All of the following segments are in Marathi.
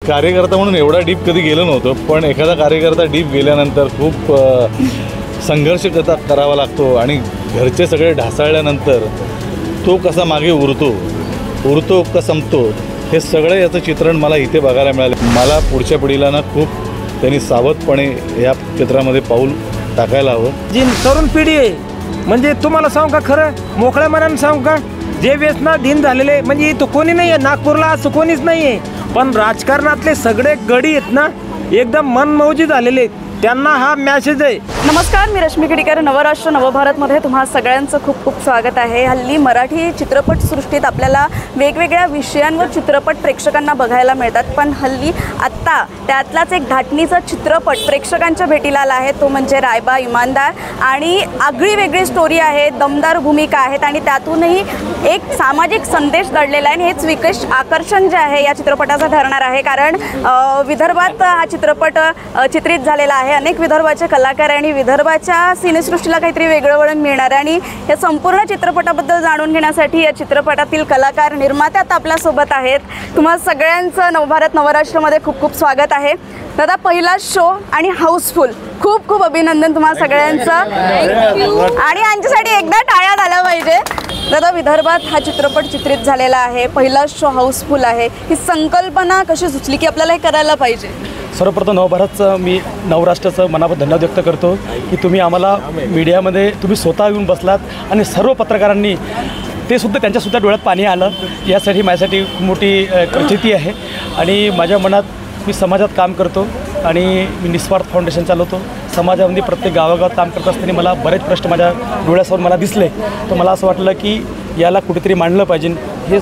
कार्यकर्ता म्हणून एवढा डीप कधी गेलो नव्हतो, पण एखादा कार्यकर्ता डीप गेल्यानंतर खूप संघर्ष करावा लागतो आणि घरचे सगळे ढासळल्यानंतर तो कसा मागे उरतो का संपतो, हे सगळं याचं चित्रण मला इथे बघायला मिळालं. मला पुढच्या पिढीला ना खूप त्यांनी सावधपणे या क्षेत्रामध्ये पाऊल टाकायला हवं. जी तरुण पिढी आहे, म्हणजे तुम्हाला सांगू का, खरं मोकळ्या मनाने सांगू का, जे व्यसनाधीन झालेले म्हणजे इथं कोणी नाही आहे, नागपूरला असं कोणीच नाही आहे, पण राजकारणातले सगळे गडी आहेत ना एकदम मनमौजी झालेले आहेत, त्यांना हा मॅसेज आहे. नमस्कार, मी रश्मी खिडीकर. नवराष्ट्र नवभारतमध्ये तुम्हा सगळ्यांचं खूप खूप स्वागत आहे. हल्ली मराठी चित्रपटसृष्टीत आपल्याला वेगवेगळ्या विषयांवर चित्रपट प्रेक्षकांना बघायला मिळतात, पण हल्ली आत्ता त्यातलाच एक धाटणीचा चित्रपट प्रेक्षकांच्या भेटीला आला आहे, तो म्हणजे रायबा इमानदार. आणि आगळी वेगळी स्टोरी आहे, दमदार भूमिका आहेत आणि त्यातूनही एक सामाजिक संदेश दडलेला आहे. आणि हेच विशेष आकर्षण जे आहे या चित्रपटाचं ठरणार आहे, कारण विदर्भात हा चित्रपट चित्रित झालेला आहे. अनेक विदर्भाचे कलाकार आणि विदर्भाच्या सिनेसृष्टीला काहीतरी वेगळं वळण मिळणार आहे. आणि या संपूर्ण चित्रपटाबद्दल जाणून घेण्यासाठी या चित्रपटातील कलाकार निर्माते आता आपल्यासोबत आहेत. तुम्हा सगळ्यांचं नवभारत नवराष्ट्रमध्ये खूप खूप स्वागत आहे. दादा, पहिला शो आणि हाऊसफुल, खूप खूप अभिनंदन तुम्हा सगळ्यांचं. आणि यांच्यासाठी एकदा टाळ्या झाल्या पाहिजे. दादा, विदर्भात हा चित्रपट चित्रित झालेला आहे, पहिला शो हाऊसफुल आहे, ही संकल्पना कशी सुचली की आपल्याला हे करायला पाहिजे? सर्वप्रथम नवभारतचं मी नवराष्ट्राचं मनापासून धन्यवाद व्यक्त करतो की तुम्ही आम्हाला मीडियामध्ये तुम्ही स्वतः येऊन बसलात आणि सर्व पत्रकारांनी ते सुद्धा त्यांच्यासुद्धा डोळ्यात पाणी आलं, यासाठी माझ्यासाठी मोठी प्रचिती आहे. आणि माझ्या मनात मी समाजात काम करतो आणि मी निस्वार्थ फाउंडेशन चालवतो. समाजामध्ये प्रत्येक गावागावात काम करत असताना मला बरेच प्रश्न माझ्या डोळ्यासमोर मला दिसले, तर मला असं वाटलं की याला कुठेतरी मांडलं पाहिजे, हे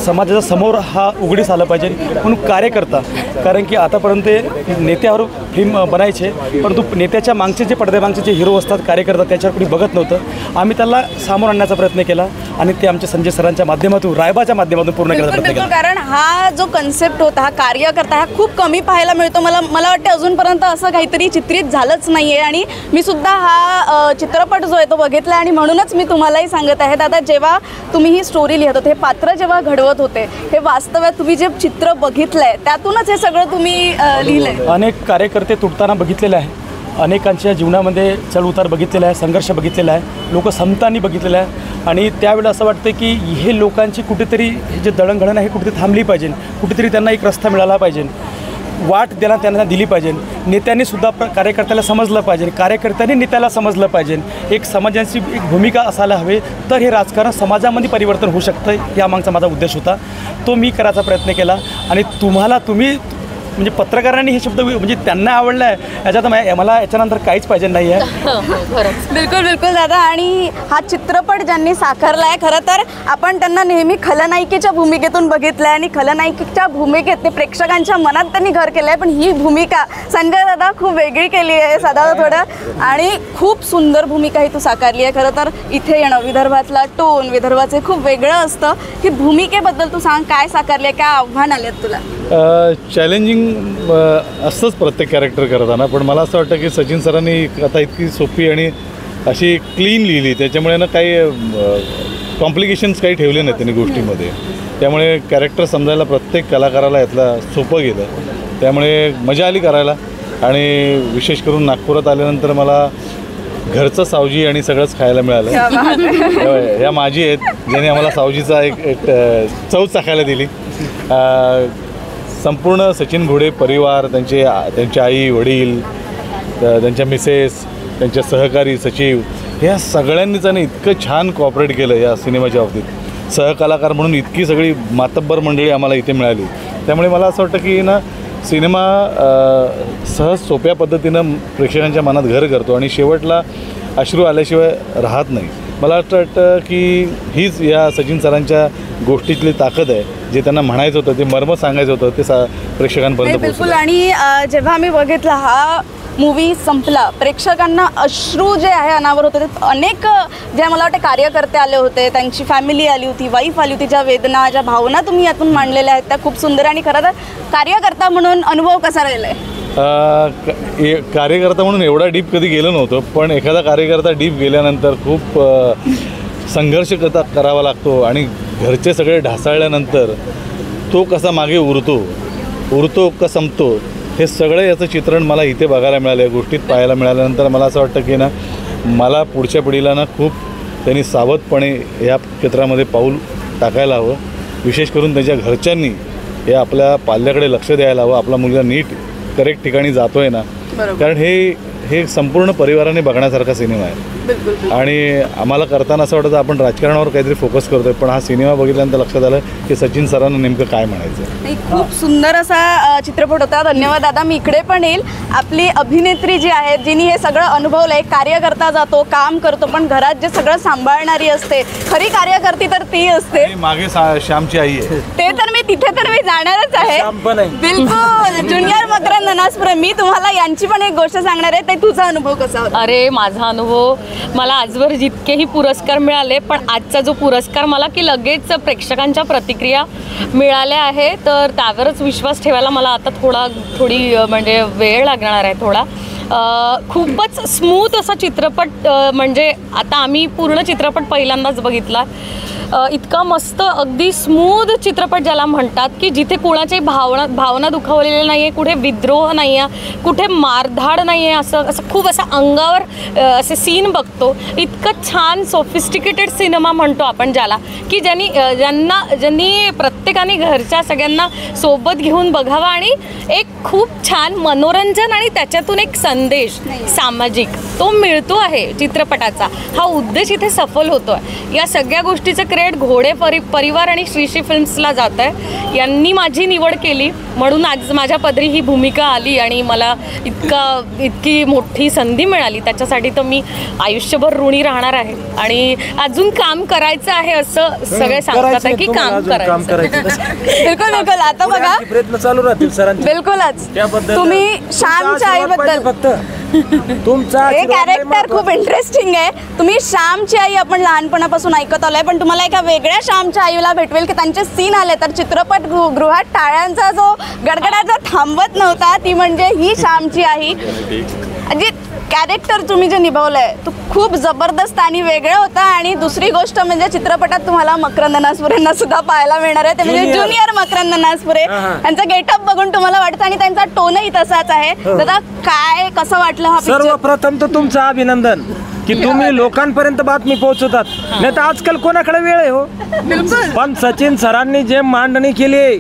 समाजाच्या समोर हा उघडीस आलं पाहिजे म्हणून कार्यकर्ता. कारण की आतापर्यंत नेत्यावर फिल्म बनायचे, परंतु नेत्याच्या मागचे जे पडद्यामागचे जे हिरो असतात, कार्यकर्ता, त्याच्यावर कोणी बघत नव्हतं. आम्ही त्याला सामोरं आणण्याचा प्रयत्न केला आणि ते आमच्या संजय सरांच्या माध्यमातून, रायबाच्या माध्यमातून पूर्ण करण्याचा प्रयत्न केला. कारण हा जो कन्सेप्ट होता, हा कार्यकर्ता, हा खूप कमी पाहायला मिळतो. मला वाटतं अजूनपर्यंत असं काहीतरी चित्रित झालंच नाही आहे. आणि मी सुद्धा हा चित्रपट जो आहे तो बघितला आणि म्हणूनच मी तुम्हालाही सांगत आहे. दादा, जेव्हा तुम्ही ही स्टोरी लिहित होते, हे पात्र जेव्हा घडवत होते, हे वास्तव्यात तुम्ही जे चित्र बघितलंय त्यातूनच हे सगळं तुम्ही लिहिलंय. अनेक कार्यकर्ते तुटताना बघितलेले आहे, अनेकांच्या जीवनामध्ये चढ उतार बघितलेला आहे, संघर्ष बघितलेला आहे, लोक संपताना बघितलेलं आहे. आणि त्यावेळेला असं वाटतं की हे लोकांची कुठेतरी हे जे दळणघळण आहे कुठेतरी थांबली पाहिजे, कुठेतरी त्यांना एक रस्ता मिळाला पाहिजे, वाट त्यांना दिली पाहिजे. नेत्यांनी सुद्धा कार्यकर्त्याला समजलं पाहिजे, कार्यकर्त्यांनी नेत्याला समजलं पाहिजे. एक समाजाची एक भूमिका असायला हवी, तर हे राजकारण समाजामध्ये परिवर्तन होऊ शकतं. यामागचा माझा उद्देश होता, तो मी करायचा प्रयत्न केला. आणि तुम्ही म्हणजे पत्रकारांनी हे शब्द म्हणजे त्यांना आवडला आहे, याच्यात मला याच्यानंतर काहीच पाहिजे नाही आहे. बिलकुल बिलकुल दादा. आणि हा चित्रपट ज्यांनी साकारला आहे, खरं तर आपण त्यांना नेहमी खलनायिकेच्या भूमिकेतून बघितलं आहे आणि खलनायिकेच्या भूमिकेत ते प्रेक्षकांच्या मनात त्यांनी घर केलं आहे. पण ही भूमिका संजय दादा खूप वेगळी केली आहे साधा थोडं, आणि खूप सुंदर भूमिका ही तू साकारली आहे. खरं तर इथे येणं, विदर्भातला टोन, विदर्भाचे खूप वेगळं असतं. ही भूमिकेबद्दल तू सांग, काय साकारली आहे, काय आव्हान आले आहेत तुला? चॅलेंजिंग असतंच प्रत्येक कॅरेक्टर करताना, पण मला असं वाटतं की सचिन सरांनी आता इतकी सोपी आणि अशी क्लीन लिहिली, त्याच्यामुळे ना काही कॉम्प्लिकेशन्स काही ठेवले नाहीत त्यांनी गोष्टीमध्ये. त्यामुळे कॅरेक्टर समजायला प्रत्येक कलाकाराला यातला सोपं गेलं, त्यामुळे मजा आली करायला. आणि विशेष करून नागपुरात आल्यानंतर मला घरचं सावजी आणि सगळंच खायला मिळालं. या माझी आहेत ज्यांनी आम्हाला सावजीचा एक चव चाखायला दिली. संपूर्ण सचिन घोडे परिवार, त्यांचे आई वडील, त्यांच्या मिसेस, त्यांचे सहकारी सचिव, ह्या सगळ्यांनीच त्यांनी इतकं छान कॉपरेट केलं या सिनेमाच्या बाबतीत. सहकलाकार म्हणून इतकी सगळी मातब्बर मंडळी आम्हाला इथे मिळाली. त्यामुळे मला असं वाटतं की ना सिनेमा सहज सोप्या पद्धतीनं प्रेक्षकांच्या मनात घर करतो आणि शेवटला अश्रू आल्याशिवाय राहत नाही. मला वाटतं की हीच या सचिन सरांच्या गोष्टीतली ताकद आहे, जे त्यांना म्हणायचं होतं, ते मर्म सांगायचं होतं, ते प्रेक्षकांपर्यंत बिलकुल. आणि जेव्हा आम्ही बघितला हा मूवी संपला, प्रेक्षकांना अश्रू जे आहे अनावर होते, ते अनेक जे मला वाटते कार्यकर्ते आले होते, त्यांची फॅमिली आली होती, वाईफ आली होती, ज्या वेदना, ज्या भावना तुम्ही यातून मांडलेल्या आहेत त्या खूप सुंदर. आणि खरं तर कार्यकर्ता म्हणून अनुभव कसा राहिला आहे? कार्यकर्ता म्हणून एवढा डीप कधी गेलो नव्हतो, पण एखादा कार्यकर्ता डीप गेल्यानंतर खूप संघर्ष करावा लागतो आणि घरचे सगळे ढासळल्यानंतर तो कसा मागे उरतो उरतो का संपतो हे सगळं याचं चित्रण मला इथे बघायला मिळालं, या गोष्टीत पाहायला मिळाल्यानंतर मला असं वाटतं की ना मला पुढच्या पिढीला ना खूप त्यांनी सावधपणे या क्षेत्रामध्ये पाऊल टाकायला हवं. विशेष करून त्यांच्या घरच्यांनी हे आपल्या पाल्याकडे लक्ष द्यायला हवं. आपला मुलगा नीट करेक्ट ठिकाणी जातो आहे ना, कारण हे संपूर्ण परिवाराने बघण्यासारखा सिनेमा आहे. आणि आम्हाला करताना असं वाटतं आपण राजकारणावर काहीतरी फोकस करतोय, पण हा सिनेमा बघितल्यानंतर लक्षात आलं की सचिन सरांना नेमकं काय म्हणायचं. खूप सुंदर असा चित्रपट होता. धन्यवाद दादा. मी इकडे पण येईल. आपली अभिनेत्री जी आहे, जिने हे सगळं अनुभवलंय, कार्यकर्ता जातो, काम करतो, पण घरात जे सगळं सांभाळणारी असते, खरी कार्यकर्ती तर ती असते. मागे श्यामची आई आहे, ते तर मी तिथे तर मी जाणारच आहे. बिलकुल. ज्युनियर मकरंद नासपुरे, मी तुम्हाला यांची पण एक गोष्ट सांगणार आहे. ते तुझा अनुभव कसा होता? अरे माझा अनुभव, मला आजवर जितकेही पुरस्कार मिळाले, पण आजचा जो पुरस्कार मला की लगेच प्रेक्षकांच्या प्रतिक्रिया मिळाल्या आहे, तर त्यावरच विश्वास ठेवायला मला आता थोडी म्हणजे वेळ लागणार आहे थोडा. खूपच स्मूथ असा चित्रपट, म्हणजे आता आम्ही पूर्ण चित्रपट पहिल्यांदाच बघितला. इतका मस्त अगदी स्मूथ चित्रपट ज्याला म्हणतात, की जिथे कोणाची भावना दुखावलेल्या नाही आहे, कुठे विद्रोह नाही आहे, कुठे मारधाड नाही आहे, असं खूप असं अंगावर असे सीन बघतो. इतकं छान सोफिस्टिकेटेड सिनेमा म्हणतो आपण ज्याला, की ज्यांनी प्रत्येकाने घरच्या सगळ्यांना सोबत घेऊन बघावा आणि एक खूप छान मनोरंजन आणि त्याच्यातून एक संदेश सामाजिक तो मिळतो आहे चित्रपटाचा. हा उद्देश इथे सफल होतो आहे. या सगळ्या गोष्टीचं क्रेडिट घोडे परिवार आणि श्रीश्री फिल्म्सला जात आहे. यांनी माझी निवड केली म्हणून आज माझ्या पदरी ही भूमिका आली आणि मला इतकी मोठी संधी मिळाली. त्याच्यासाठी तर मी आयुष्यभर ऋणी राहणार आहे आणि अजून काम करायचं आहे असं सगळे सांगतात आहे की काम करायचं. बिलकुल बिलकुल. आता बघा प्रयत्न चालू राहतील सरांचे. बिलकुलच. त्याबद्दल तुम्ही श्यामच्या आईबद्दल फक्त तुमचा हे कॅरेक्टर खूप इंटरेस्टिंग आहे. तुम्ही श्यामची आई आपण लहानपणापासून ऐकत आलोय, पण तुम्हाला एका वेगळ्या श्यामच्या आईला भेटवेल की त्यांचे सीन आले तर चित्रपट गृहात टाळ्यांचा जो गडगडाचा थांबत नव्हता, ती म्हणजे ही श्यामची आई. म्हणजे कॅरेक्टर तुम्ही जे निभावलंय तो खूप जबरदस्त आणि वेगळं होतं. आणि दुसरी गोष्ट म्हणजे चित्रपटात तुम्हाला मकरंद नासपुरेंना सुद्धा पाहायला मिळणार आहे, ते म्हणजे ज्युनियर मकरंद नासपुरे. त्यांचा गेटअप बघून तुम्हाला वाटतं आणि त्यांचा टोनही तसाच आहे. दादा काय कसं वाटलं हा पिक्चर? सर्वप्रथम तर तुमचं अभिनंदन की तुम्ही लोकांपर्यंत बातमी पोहोचवतात. नाही तर आजकाल कोणाकडे वेळ आहे हो. पण सचिन सरांनी जे मांडणी केली आहे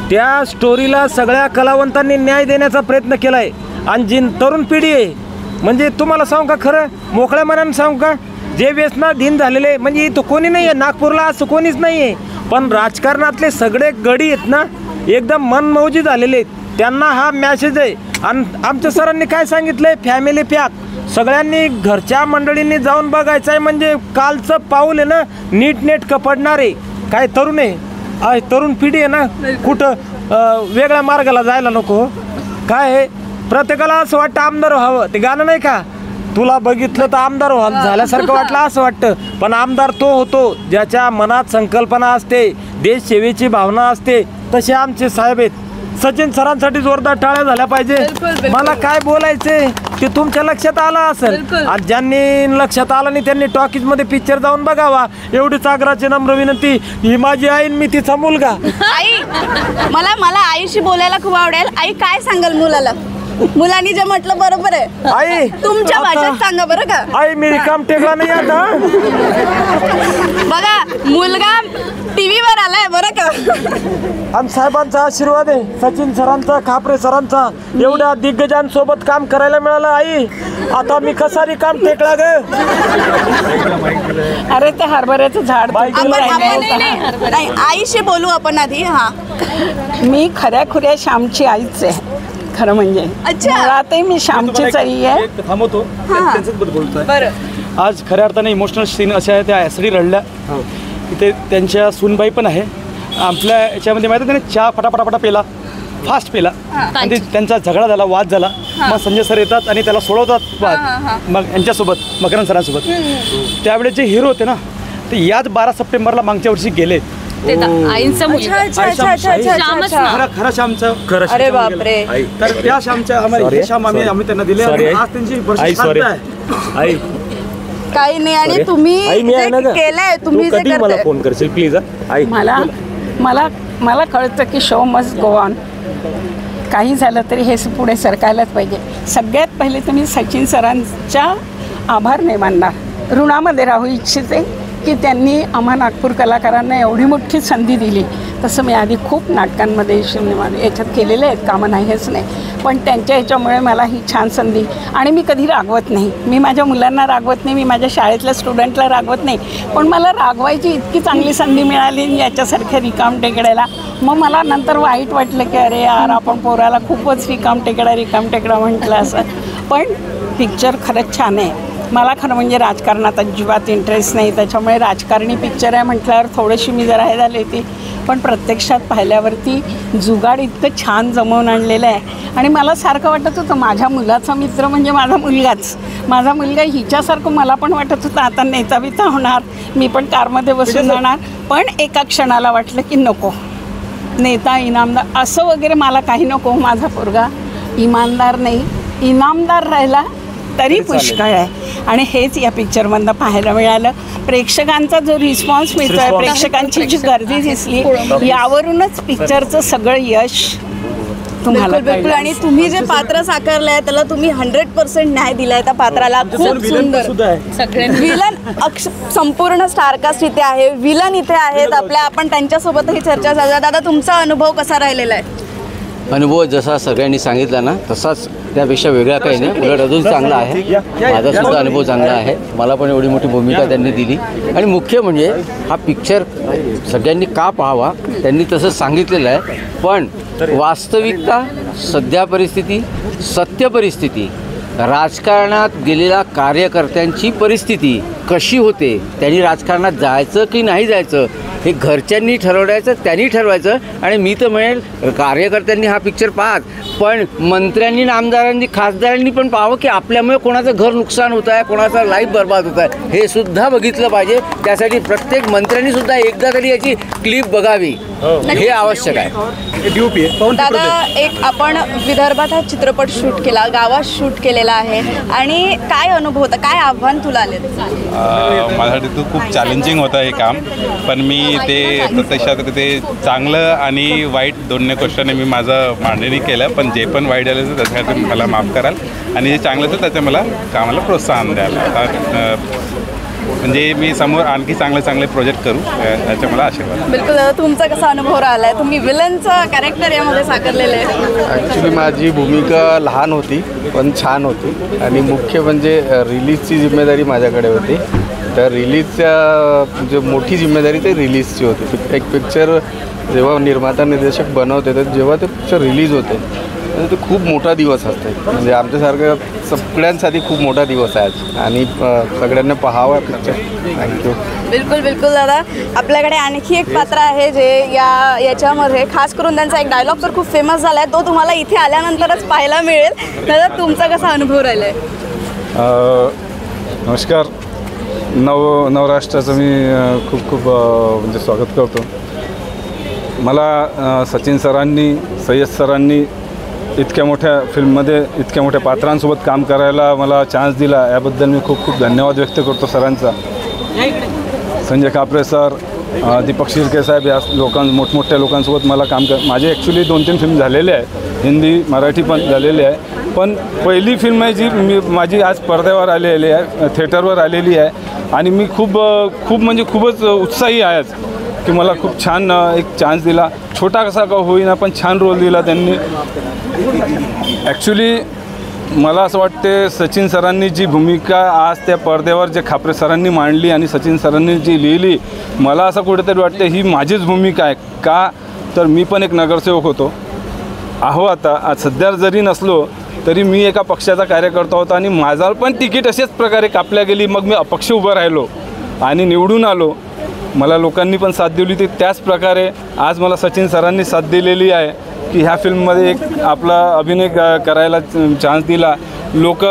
त्या स्टोरीला सगळ्या कलावंतांनी न्याय देण्याचा प्रयत्न केलाय. आणि जी तरुण पिढी आहे, म्हणजे तुम्हाला सांगू का, खरं मोकळ्या मनानं सांगू का, जे व्यसनाधीन झालेले, म्हणजे इथं कोणी नाही आहे नागपूरला, असं कोणीच नाही आहे, पण राजकारणातले सगळे गडी आहेत ना एकदम मनमौजी झालेले आहेत, त्यांना हा मॅसेज आहे. आणि आमच्या सरांनी काय सांगितलं आहे, फॅमिली पॅक सगळ्यांनी घरच्या मंडळींनी जाऊन बघायचं आहे. म्हणजे कालचं पाऊल आहे ना नीटनेटकं पडणार आहे. काय तरुण आहे, तरुण पिढी आहे ना, कुठं वेगळ्या मार्गाला जायला नको. काय आहे, प्रत्येकाला असं वाटतं आमदार व्हावं. ते गाणं नाही का, तुला बघितलं तर आमदार झाल्यासारखं वाटलं असं वाटतं. पण आमदार तो होतो ज्याच्या मनात संकल्पना असते, देश सेवेची भावना असते. तसे आमचे साहेब आहेत. सचिन सरांसाठी जोरदार टाळ्या झाल्या पाहिजे. मला काय बोलायचे ते तुमच्या लक्षात आलं असेल. आज ज्यांनी लक्षात आलं नाही त्यांनी टॉकीजमध्ये पिक्चर जाऊन बघावा, एवढीच आग्रहाची नम्र विनंती. ही माझी आई, मी तिचा मुलगा. आई, मला आईशी बोलायला खूप आवडेल. आई काय सांगाल मुलाला? मुलांनी जे म्हटलं बरोबर आहे. आई तुमच्या भाषेत सांगा बरं का. आई मी रिकाम टेकला नाही आता. बघा मुलगा टीव्हीवर आलाय बरं का. आणि साहेबांचा आशीर्वाद आहे, सचिन सरांचा, खापरे सरांचा, एवढ्या दिग्गजांसोबत काम करायला मिळालं. आई आता मी कसा रिकाम टेकला ग. अरे ते हरभऱ्याचं झाड नाही, आईशी बोलू आपण आधी. हा, मी खऱ्या खुऱ्या श्यामची आईच आहे खरं म्हणजे. अच्छा. मुळातही मी श्यामचीच आई आहे. थांबवतो बोलतोय. बरं. आज खऱ्या अर्थाने इमोशनल सीन अशा आहे, त्या ॲसिडी रडल्या. तिथे त्यांच्या सूनबाई पण आहे. आपल्या याच्यामध्ये माहिती आहे त्याने चहा फटाफटाफटा पेला, फास्ट पेला आणि त्यांचा झगडा झाला, वाद झाला. मग संजय सर येतात आणि त्याला सोडवतात वाद. मग यांच्यासोबत मकरंद सरांसोबत. त्यावेळेस जे हिरो होते ना ते याच 12 सप्टेंबरला मागच्या वर्षी गेले. आईंचा मुलगा श्यामच ना. खरा श्यामचं खरं. अरे बापरे. तर त्या श्यामच्या आम्ही त्यांना दिले. आज त्यांची आई काही नाही. आणि तुम्ही जे केलंय, तुम्ही जे करताय, फोन करशील प्लीज. मला कळतं की शो मस्ट गो ऑन. काही झालं तरी हे पुढे सरकायलाच पाहिजे. सगळ्यात पहिले तुम्ही सचिन सरांच्या आभार नाही मानणार, ऋणामध्ये राहू इच्छिते की त्यांनी आम्हा नागपूर कलाकारांना एवढी मोठी संधी दिली. तसं मी आधी खूप नाटकांमध्ये सिनेमामध्ये याच्यात केलेले आहेत कामं, नाही हेच नाही, पण त्यांच्या ह्याच्यामुळे मला ही छान संधी. आणि मी कधी रागवत नाही, मी माझ्या मुलांना रागवत नाही, मी माझ्या शाळेतल्या स्टुडंटला रागवत नाही, पण मला रागवायची इतकी चांगली संधी मिळाली याच्यासारख्या रिकाम टेकड्याला. मग मला नंतर वाईट वाटलं की अरे यार आपण पोराला खूपच रिकाम टेकडा म्हटलं असं. पण पिक्चर खरंच छान आहे. मला खरं म्हणजे राजकारणात अजिबात इंटरेस्ट नाही, त्याच्यामुळे राजकारणी पिक्चर आहे म्हटल्यावर थोडीशी मी जरा हे झाली होती. पण प्रत्यक्षात पाहिल्यावरती जुगाड इतकं छान जमवून आणलेलं आहे. आणि मला सारखं वाटत होतं माझ्या मुलाचा मित्र म्हणजे माझा मुलगाच. माझा मुलगा हिच्यासारखं मला पण वाटत होतं आता नेता बिता होणार, मी पण कारमध्ये बसून जाणार. पण एका क्षणाला वाटलं की नको, नेता इनामदार असं वगैरे मला काही नको. माझा पोरगा इमानदार नाही, इनामदार राहिला तरी पुष्कळ आहे. आणि हेच या पिक्चरमधनं पाहायला मिळालं. प्रेक्षकांचा जो रिस्पॉन्स मिळतो आहे, प्रेक्षकांची जी गर्दी दिसली, यावरूनच पिक्चरचं सगळं यश तुम्हाला बिलकुल. आणि तुम्ही जे पात्र साकारलं आहे त्याला तुम्ही 100% न्याय दिलाय त्या पात्राला. खूप सुंदर. विलन संपूर्ण स्टारकास्ट इथे आहे, विलन इथे आहेत आपल्या. आपण त्यांच्यासोबतही चर्चा झाली. दादा, तुमचा अनुभव कसा राहिलेला आहे? अनुभव जसा सगळ्यांनी सांगितला ना तसाच, त्यापेक्षा वेगळा काही नाही, उलट अजून चांगला आहे. माझासुद्धा अनुभव चांगला आहे. मला पण एवढी मोठी भूमिका त्यांनी दिली. आणि मुख्य म्हणजे हा पिक्चर सगळ्यांनी का पाहावा, त्यांनी तसं सांगितलेलं आहे. पण वास्तविकता, सध्या परिस्थिती, सत्य परिस्थिती, राजकारणात गेलेल्या कार्यकर्त्यांची परिस्थिती कशी होते, त्यांनी राजकारणात जायचं की नाही जायचं हे घरच्यांनी ठरवायचं, त्यांनी ठरवायचं. आणि मी तर म्हणेल कार्यकर्त्यांनी हा पिक्चर पाहत, पण मंत्र्यांनी, आमदारांनी, खासदारांनी पण पाहावं की आपल्यामुळे कोणाचं घर नुकसान होत आहे, कोणाचा लाईफ बर्बाद होत आहे, हे सुद्धा बघितलं पाहिजे. त्यासाठी प्रत्येक मंत्र्यांनी सुद्धा एकदा तरी याची क्लिप बघावी, हे आवश्यक आहे. दादा, एक आपण विदर्भात हा चित्रपट शूट केला, गावात शूट केलेला आहे, आणि काय अनुभव होता, काय आव्हान तुला आले? माझ्यासाठी तो खूप चॅलेंजिंग होतं हे काम. पण मी ते प्रत्यक्षात ते चांगलं आणि वाईट दोन्ही गोष्टीने मी माझं मांडणी केलं. पण जे पण वाईट आलं तर त्याच्यासाठी मला माफ कराल, आणि जे चांगलं तर त्याचं मला कामाला प्रोत्साहन द्याल. म्हणजे मी समोर आणखी चांगले प्रोजेक्ट करू याचा मला आशीर्वाद. बिलकुल. दादा, तुमचा कसा अनुभव राहिला आहे? तुम्ही विलनचं कॅरेक्टर यामध्ये साकारलेलं आहे. ॲक्च्युली माझी भूमिका लहान होती पण छान होती. आणि मुख्य म्हणजे रिलीजची जिम्मेदारी माझ्याकडे होती. तर रिलीजच्या जे मोठी जिम्मेदारी ते रिलीजची होती. एक पिक्चर जेव्हा निर्माता निर्देशक बनवते तर जेव्हा ते पिक्चर रिलीज होते ते खूप मोठा दिवस असते. म्हणजे आमच्यासारखं सगळ्यांसाठी खूप मोठा दिवस आहे आज, आणि सगळ्यांना पाहावा पिक्चर. थँक्यू. बिलकुल दादा, आपल्याकडे आणखी एक पात्र आहे जे याच्यामध्ये खास करून त्यांचा एक डायलॉग तर खूप फेमस झाला आहे, तो तुम्हाला इथे आल्यानंतरच पाहायला मिळेल. दादा, तुमचा कसा अनुभव राहिला आहे? नमस्कार. नवराष्ट्राचं मी खूप म्हणजे स्वागत करतो. मला सचिन सरांनी, सय्यद सरांनी इतक्या मोठ्या फिल्ममध्ये इतक्या मोठ्या पात्रांसोबत काम करायला मला चान्स दिला, याबद्दल मी खूप धन्यवाद व्यक्त करतो सरांचा. संजय कापरे सर, दीपक शिर्के साहेब, या मोठमोठ्या लोकांसोबत मला काम माझे ॲक्च्युली 2-3 फिल्म झालेले आहे, हिंदी मराठी पण झालेले आहे. पण पहिली फिल्म आहे जी माझी आज पडद्यावर आलेली आहे, थिएटरवर आलेली आहे. आणि मी खूपच उत्साही आहे आज की मला खूप छान एक चान्स दिला. छोटा कसा का होईना पण छान रोल दिला त्यांनी. ॲक्च्युली मला असं वाटते सचिन सरांनी जी भूमिका आज त्या पडद्यावर जे खापरे सरांनी मांडली आणि सचिन सरांनी जी लिहिली, मला असं कुठेतरी वाटते ही माझीच भूमिका आहे. का तर मी पण एक नगरसेवक होतो आता. आज सध्या जरी नसलो तरी मी एका पक्षाचा कार्यकर्ता होता आणि माझा पण तिकीट अशाच प्रकारे कापल्या गेली. मग मी अपक्ष उभं राहिलो आणि निवडून आलो. मला लोकांनी पण साथ दिली होती. त्याच प्रकारे आज मला सचिन सरांनी साथ दिलेली आहे की ह्या फिल्ममध्ये एक आपला अभिनय करायला चान्स दिला. लोक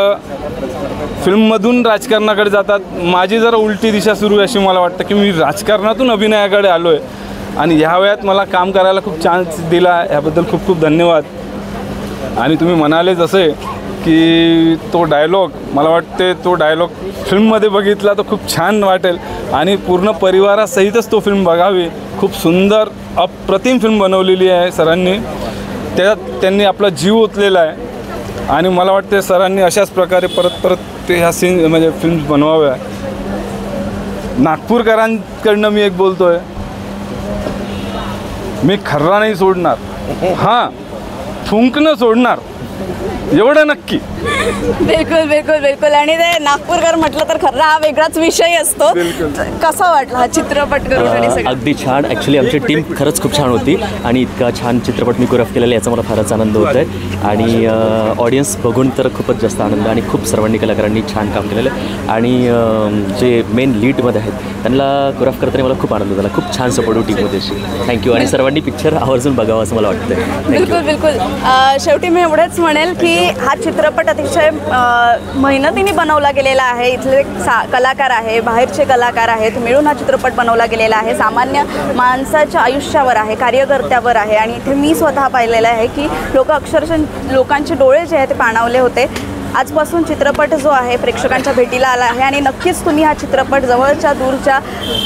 फिल्ममधून राजकारणाकडे जातात, माझी जरा उलटी दिशा सुरू आहे अशी मला वाटतं की मी राजकारणातून अभिनयाकडे आलो आहे. आणि ह्या वयात मला काम करायला खूप चान्स दिला, ह्याबद्दल खूप धन्यवाद. आणि तुम्ही म्हणाले जसे की तो डायलॉग, मला वाटते तो डायलॉग फिल्ममध्ये बघितला तर खूप छान वाटेल आणि पूर्ण परिवारासहितच तो फिल्म बघावी. खूप सुंदर अप्रतिम फिल्म बनवलेली आहे सरांनी. त्यात त्यांनी आपला जीव ओतलेला आहे आणि मला वाटते सरांनी अशाच प्रकारे परत ते ह्या सीन म्हणजे फिल्म्स बनवाव्या. नागपूरकरांकडनं मी एक बोलतो आहे, मी खर्रा नाही सोडणार, हां फुंकणं सोडणार एवढं नक्की. बिलकुल बिलकुल बिलकुल. आणि ते नागपूरकर म्हटलं तर खरं हा वेगळाच विषय असतो. कसा वाटला हा चित्रपट करून आणि सगळं? अगदी छान. ॲक्च्युली आमची टीम खरंच खूप छान होती आणि इतका छान चित्रपट मी कोरिओग्राफ केलेला याचा मला फारच आनंद होत आहे. आणि ऑडियन्स बघून तर खूपच जास्त आनंद आणि खूप सर्वांनी कलाकारांनी छान काम केलेलं आहे. आणि जे मेन लीडमध्ये आहेत त्यांना कोरिओग्राफ करताना मला खूप आनंद झाला. खूप छान सपोर्टिव्ह टीम होती अशी. थँक्यू. आणि सर्वांनी पिक्चर आवर्जून बघावं असं मला वाटतं. बिलकुल बिलकुल. शेवटी मी एवढंच म्हणेल की हा चित्रपट अतिशय मेहनतीने बनवला गेलेला आहे. इथले कलाकार आहे, बाहेरचे कलाकार आहेत मिळून हा चित्रपट बनवला गेलेला आहे. सामान्य माणसाच्या आयुष्यावर आहे, कार्यकर्त्यावर आहे. आणि इथे मी स्वतः पाहिलेलं आहे की अक्षरशः लोकांचे डोळे जे आहेत ते पाणावले होते. आजपासून चित्रपट जो आहे प्रेक्षकांच्या भेटीला आला आहे आणि नक्कीच तुम्ही हा चित्रपट जवळच्या दूरच्या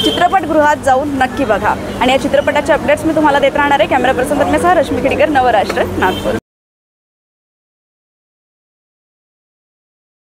चित्रपटगृहात जाऊन नक्की बघा. आणि या चित्रपटाचे अपडेट्स मी तुम्हाला देत राहणार आहे. कॅमेरा पर्सन सह रश्मी खेडीकर, नवराष्ट्र, नागपूर.